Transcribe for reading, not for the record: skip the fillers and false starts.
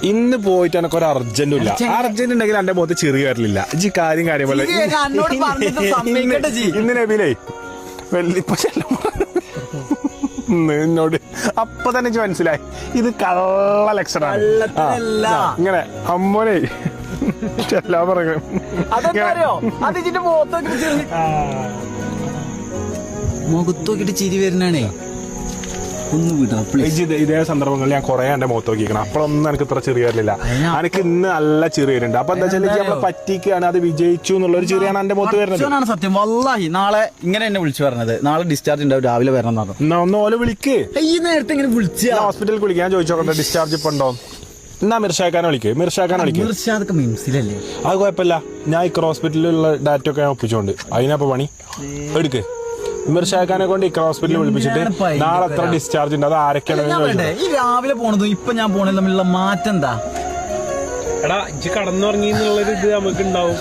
ഇന്ന് പോയിട്ട് എനക്ക് ഒരു അർജന്റും ഇല്ല. അർജന്റ് ഉണ്ടെങ്കിൽ എന്റെ മുഖത്ത് ചെറിയ വരലില്ല. ഇജ്ജ് കാര്യം പോലെ ഇന്ന് നബിലേ വെള്ളിപ്പ എന്നോട് അപ്പൊ തന്നെ എനിക്ക് മനസ്സിലായി ഇത് കള്ള ലക്ഷണാണ്. ഇങ്ങനെ അമ്മോനെ എല്ലാം പറയും. മുഖത്തോക്കിട്ട് ചിരി വരുന്നാണേ. ഇതേ സന്ദർഭങ്ങളിൽ ഞാൻ കുറെ എന്റെ മുഖത്ത് നോക്കിക്കണം. അപ്പോഴൊന്നും എനിക്ക് ഇത്ര ചെറിയ വരില്ല. എനിക്ക് ഇന്ന് നല്ല ചെറിയ വരുന്നുണ്ട്. അപ്പൊ എന്താ വെച്ചാൽ നമ്മളെ പറ്റിക്കാണ്, അത് വിജയിച്ചു എന്നുള്ളൊരു ചെറിയാണ് എന്റെ മുഖത്ത് വരുന്നത്. സത്യം വല്ലാഹി നാളെ ഇങ്ങനെ എന്നെ വിളിച്ചു പറഞ്ഞത്. നാളെ ഡിസ്ചാർജ് ഉണ്ടാവും, രാവിലെ വരണം എന്ന് പറഞ്ഞു. എന്നാ ഒന്ന് ഓലെ വിളിക്ക്. ഈ നേരത്തെ ഇങ്ങനെ വിളിച്ച ഹോസ്പിറ്റലിൽ വിളിക്കാൻ ഞാൻ ചോദിച്ചോട്ടെ ഡിസ്ചാർജ് ഇപ്പൊ ഉണ്ടോ. എന്നാ മിർഷാക്കാനെ വിളിക്ക്. മിർഷാക്കാനെ വിളിക്കും. മിർഷാദൊക്കെ മിംസിലല്ലേ? അത് കുഴപ്പമില്ല. ഞാൻ ഇക്ര ഹോസ്പിറ്റലിലുള്ള ഡാറ്റ ഒക്കെ ഞാൻ ഒപ്പിച്ചോണ്ട് അതിനപ്പോ പണി എടുക്ക്. മിർഷാക്കാനെ കൊണ്ട് ഇക്ര ഹോസ്പിറ്റലിൽ വിളിപ്പിച്ചിട്ട് നാളെ എത്ര ഡിസ്ചാർജ് ഉണ്ട്, അത് ആരൊക്കെയാണ് ഈ രാവിലെ പോണതും ഇപ്പൊ ഞാൻ പോണതും തമ്മിലുള്ള മാറ്റം എന്താ? എടാ ഇജ്ജ് കടന്നുറങ്ങി എന്നുള്ളൊരു ഇത് നമുക്ക് ഉണ്ടാവും.